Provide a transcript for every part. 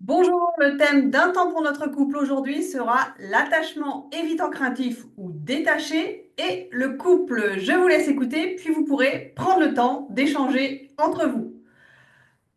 Bonjour, le thème d'un temps pour notre couple aujourd'hui sera l'attachement évitant craintif ou détaché et le couple. Je vous laisse écouter, puis vous pourrez prendre le temps d'échanger entre vous.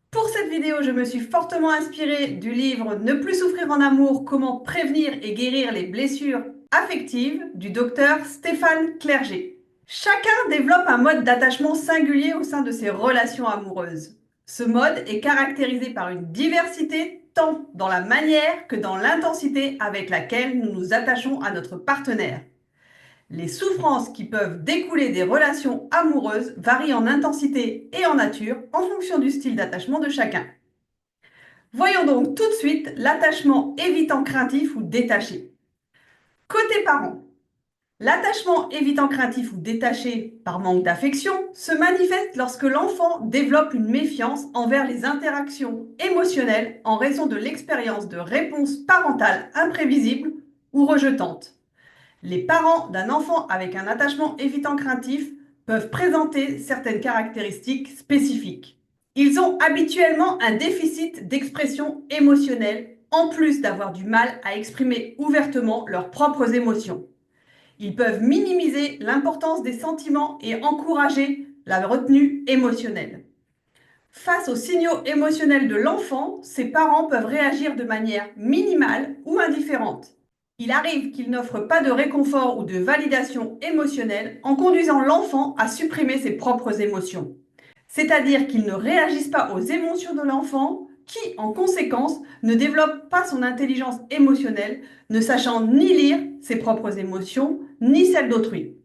Pour cette vidéo, je me suis fortement inspirée du livre Ne plus souffrir en amour, comment prévenir et guérir les blessures affectives du docteur Stéphane Clerget. Chacun développe un mode d'attachement singulier au sein de ses relations amoureuses. Ce mode est caractérisé par une diversité tant dans la manière que dans l'intensité avec laquelle nous nous attachons à notre partenaire. Les souffrances qui peuvent découler des relations amoureuses varient en intensité et en nature en fonction du style d'attachement de chacun. Voyons donc tout de suite l'attachement évitant craintif ou détaché. Côté parents, l'attachement évitant craintif ou détaché par manque d'affection se manifeste lorsque l'enfant développe une méfiance envers les interactions émotionnelles en raison de l'expérience de réponses parentales imprévisibles ou rejetantes. Les parents d'un enfant avec un attachement évitant craintif peuvent présenter certaines caractéristiques spécifiques. Ils ont habituellement un déficit d'expression émotionnelle en plus d'avoir du mal à exprimer ouvertement leurs propres émotions. Ils peuvent minimiser l'importance des sentiments et encourager la retenue émotionnelle. Face aux signaux émotionnels de l'enfant, ses parents peuvent réagir de manière minimale ou indifférente. Il arrive qu'ils n'offrent pas de réconfort ou de validation émotionnelle en conduisant l'enfant à supprimer ses propres émotions. C'est-à-dire qu'ils ne réagissent pas aux émotions de l'enfant qui, en conséquence, ne développe pas son intelligence émotionnelle, ne sachant ni lire ses propres émotions, ni celles d'autrui.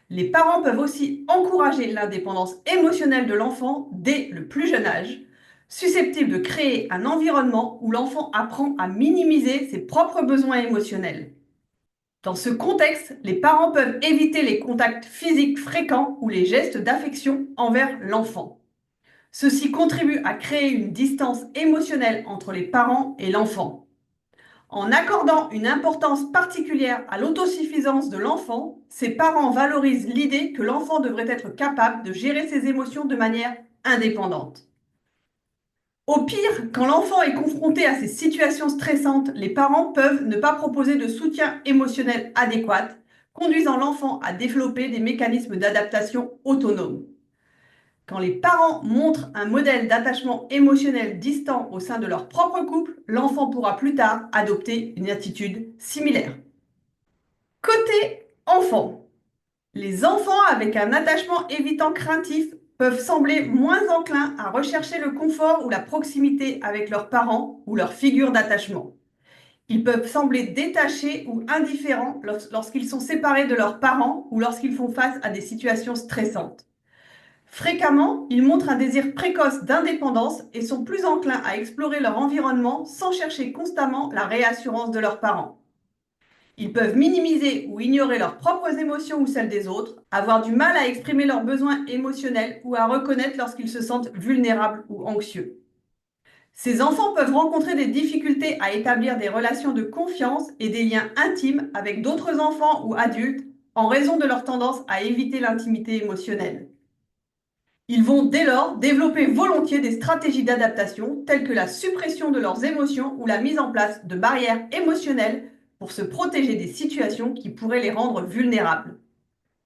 Les parents peuvent aussi encourager l'indépendance émotionnelle de l'enfant dès le plus jeune âge, susceptible de créer un environnement où l'enfant apprend à minimiser ses propres besoins émotionnels. Dans ce contexte, les parents peuvent éviter les contacts physiques fréquents ou les gestes d'affection envers l'enfant. Ceci contribue à créer une distance émotionnelle entre les parents et l'enfant. En accordant une importance particulière à l'autosuffisance de l'enfant, ses parents valorisent l'idée que l'enfant devrait être capable de gérer ses émotions de manière indépendante. Au pire, quand l'enfant est confronté à ces situations stressantes, les parents peuvent ne pas proposer de soutien émotionnel adéquat, conduisant l'enfant à développer des mécanismes d'adaptation autonomes. Quand les parents montrent un modèle d'attachement émotionnel distant au sein de leur propre couple, l'enfant pourra plus tard adopter une attitude similaire. Côté enfant, les enfants avec un attachement évitant craintif peuvent sembler moins enclins à rechercher le confort ou la proximité avec leurs parents ou leur figure d'attachement. Ils peuvent sembler détachés ou indifférents lorsqu'ils sont séparés de leurs parents ou lorsqu'ils font face à des situations stressantes. Fréquemment, ils montrent un désir précoce d'indépendance et sont plus enclins à explorer leur environnement sans chercher constamment la réassurance de leurs parents. Ils peuvent minimiser ou ignorer leurs propres émotions ou celles des autres, avoir du mal à exprimer leurs besoins émotionnels ou à reconnaître lorsqu'ils se sentent vulnérables ou anxieux. Ces enfants peuvent rencontrer des difficultés à établir des relations de confiance et des liens intimes avec d'autres enfants ou adultes en raison de leur tendance à éviter l'intimité émotionnelle. Ils vont dès lors développer volontiers des stratégies d'adaptation telles que la suppression de leurs émotions ou la mise en place de barrières émotionnelles pour se protéger des situations qui pourraient les rendre vulnérables.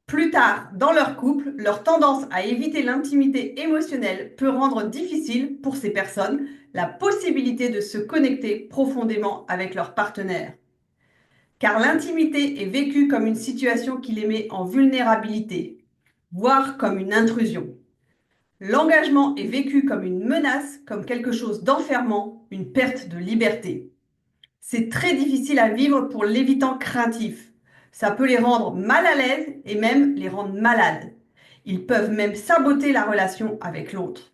Plus tard, dans leur couple, leur tendance à éviter l'intimité émotionnelle peut rendre difficile pour ces personnes la possibilité de se connecter profondément avec leur partenaire. Car l'intimité est vécue comme une situation qui les met en vulnérabilité, voire comme une intrusion. L'engagement est vécu comme une menace, comme quelque chose d'enfermant, une perte de liberté. C'est très difficile à vivre pour l'évitant craintif. Ça peut les rendre mal à l'aise et même les rendre malades. Ils peuvent même saboter la relation avec l'autre.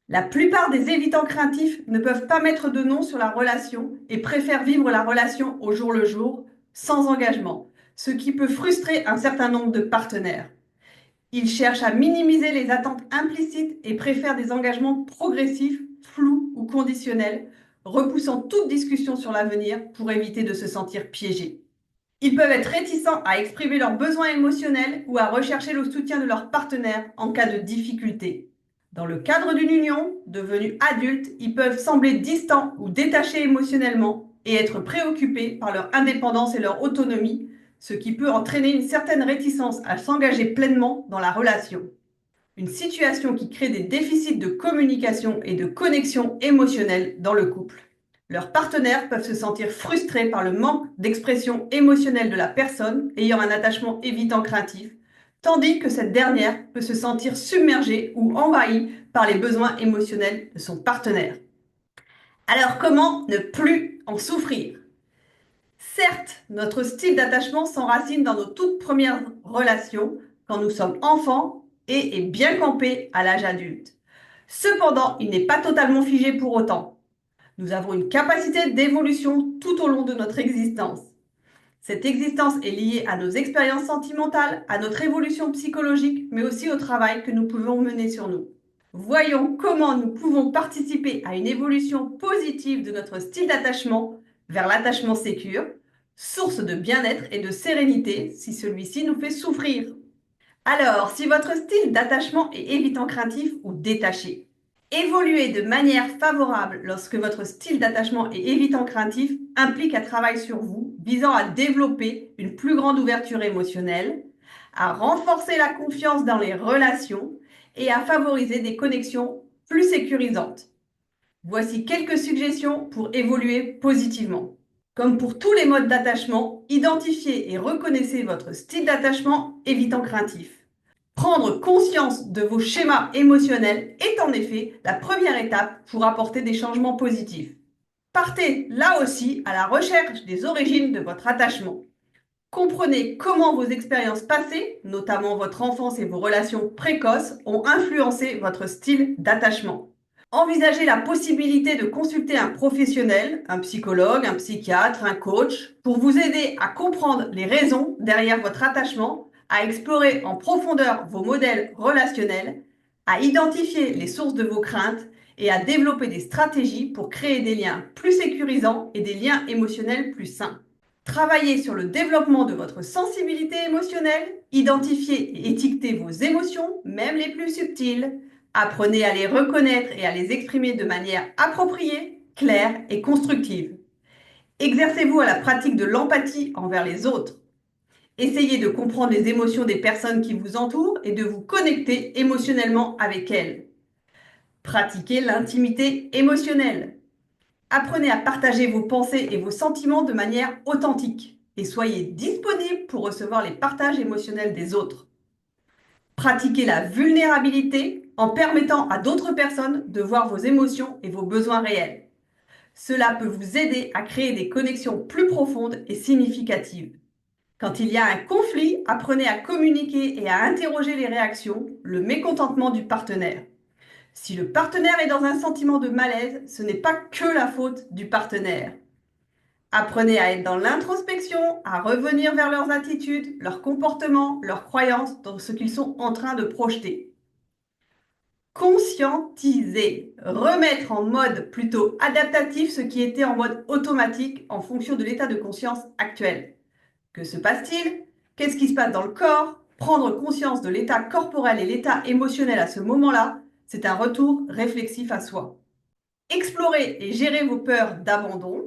La plupart des évitants craintifs ne peuvent pas mettre de nom sur la relation et préfèrent vivre la relation au jour le jour, sans engagement, ce qui peut frustrer un certain nombre de partenaires. Ils cherchent à minimiser les attentes implicites et préfèrent des engagements progressifs, flous ou conditionnels, repoussant toute discussion sur l'avenir pour éviter de se sentir piégés. Ils peuvent être réticents à exprimer leurs besoins émotionnels ou à rechercher le soutien de leur partenaire en cas de difficulté. Dans le cadre d'une union, devenus adultes, ils peuvent sembler distants ou détachés émotionnellement et être préoccupés par leur indépendance et leur autonomie, ce qui peut entraîner une certaine réticence à s'engager pleinement dans la relation. Une situation qui crée des déficits de communication et de connexion émotionnelle dans le couple. Leurs partenaires peuvent se sentir frustrés par le manque d'expression émotionnelle de la personne ayant un attachement évitant craintif, tandis que cette dernière peut se sentir submergée ou envahie par les besoins émotionnels de son partenaire. Alors comment ne plus en souffrir? Certes, notre style d'attachement s'enracine dans nos toutes premières relations quand nous sommes enfants et est bien campé à l'âge adulte. Cependant, il n'est pas totalement figé pour autant. Nous avons une capacité d'évolution tout au long de notre existence. Cette existence est liée à nos expériences sentimentales, à notre évolution psychologique, mais aussi au travail que nous pouvons mener sur nous. Voyons comment nous pouvons participer à une évolution positive de notre style d'attachement vers l'attachement sécure, source de bien-être et de sérénité si celui-ci nous fait souffrir. Alors, si votre style d'attachement est évitant craintif ou détaché, évoluer de manière favorable lorsque votre style d'attachement est évitant craintif implique un travail sur vous visant à développer une plus grande ouverture émotionnelle, à renforcer la confiance dans les relations et à favoriser des connexions plus sécurisantes. Voici quelques suggestions pour évoluer positivement. Comme pour tous les modes d'attachement, identifiez et reconnaissez votre style d'attachement évitant craintif. Prendre conscience de vos schémas émotionnels est en effet la première étape pour apporter des changements positifs. Partez là aussi à la recherche des origines de votre attachement. Comprenez comment vos expériences passées, notamment votre enfance et vos relations précoces, ont influencé votre style d'attachement. Envisagez la possibilité de consulter un professionnel, un psychologue, un psychiatre, un coach, pour vous aider à comprendre les raisons derrière votre attachement, à explorer en profondeur vos modèles relationnels, à identifier les sources de vos craintes et à développer des stratégies pour créer des liens plus sécurisants et des liens émotionnels plus sains. Travaillez sur le développement de votre sensibilité émotionnelle, identifiez et étiquetez vos émotions, même les plus subtiles. Apprenez à les reconnaître et à les exprimer de manière appropriée, claire et constructive. Exercez-vous à la pratique de l'empathie envers les autres. Essayez de comprendre les émotions des personnes qui vous entourent et de vous connecter émotionnellement avec elles. Pratiquez l'intimité émotionnelle. Apprenez à partager vos pensées et vos sentiments de manière authentique et soyez disponible pour recevoir les partages émotionnels des autres. Pratiquez la vulnérabilité en permettant à d'autres personnes de voir vos émotions et vos besoins réels. Cela peut vous aider à créer des connexions plus profondes et significatives. Quand il y a un conflit, apprenez à communiquer et à interroger les réactions, le mécontentement du partenaire. Si le partenaire est dans un sentiment de malaise, ce n'est pas que la faute du partenaire. Apprenez à être dans l'introspection, à revenir vers leurs attitudes, leurs comportements, leurs croyances, dans ce qu'ils sont en train de projeter. Conscientiser, remettre en mode plutôt adaptatif ce qui était en mode automatique en fonction de l'état de conscience actuel. Que se passe-t-il? Qu'est-ce qui se passe dans le corps? Prendre conscience de l'état corporel et l'état émotionnel à ce moment-là, c'est un retour réflexif à soi. Explorez et gérez vos peurs d'abandon.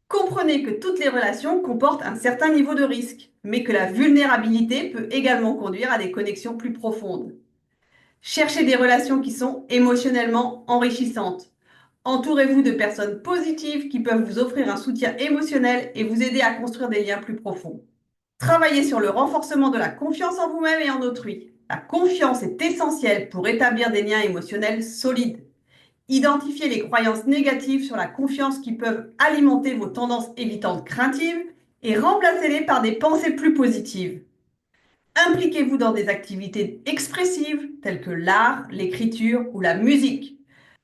Comprenez que toutes les relations comportent un certain niveau de risque, mais que la vulnérabilité peut également conduire à des connexions plus profondes. Cherchez des relations qui sont émotionnellement enrichissantes. Entourez-vous de personnes positives qui peuvent vous offrir un soutien émotionnel et vous aider à construire des liens plus profonds. Travaillez sur le renforcement de la confiance en vous-même et en autrui. La confiance est essentielle pour établir des liens émotionnels solides. Identifiez les croyances négatives sur la confiance qui peuvent alimenter vos tendances évitantes craintives et remplacez-les par des pensées plus positives. Impliquez-vous dans des activités expressives telles que l'art, l'écriture ou la musique.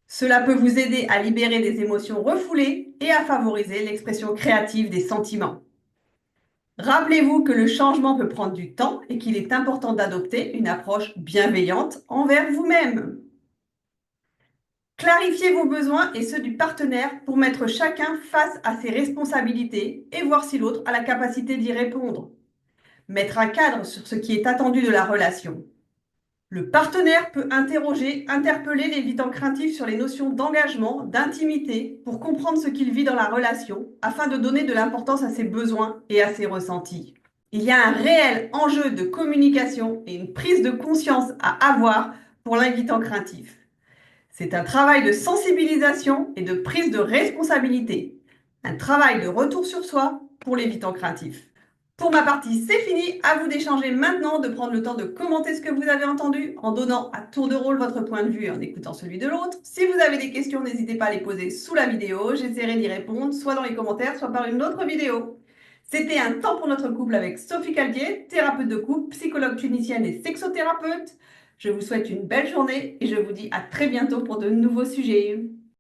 Cela peut vous aider à libérer des émotions refoulées et à favoriser l'expression créative des sentiments. Rappelez-vous que le changement peut prendre du temps et qu'il est important d'adopter une approche bienveillante envers vous-même. Clarifiez vos besoins et ceux du partenaire pour mettre chacun face à ses responsabilités et voir si l'autre a la capacité d'y répondre. Mettre un cadre sur ce qui est attendu de la relation. Le partenaire peut interpeller l'évitant craintif sur les notions d'engagement, d'intimité, pour comprendre ce qu'il vit dans la relation, afin de donner de l'importance à ses besoins et à ses ressentis. Il y a un réel enjeu de communication et une prise de conscience à avoir pour l'invitant craintif. C'est un travail de sensibilisation et de prise de responsabilité. Un travail de retour sur soi pour l'évitant craintif. Pour ma partie, c'est fini. À vous d'échanger maintenant, de prendre le temps de commenter ce que vous avez entendu en donnant à tour de rôle votre point de vue et en écoutant celui de l'autre. Si vous avez des questions, n'hésitez pas à les poser sous la vidéo. J'essaierai d'y répondre, soit dans les commentaires, soit par une autre vidéo. C'était un temps pour notre couple avec Sophie Caldier, thérapeute de couple, psychologue clinicienne et sexothérapeute. Je vous souhaite une belle journée et je vous dis à très bientôt pour de nouveaux sujets.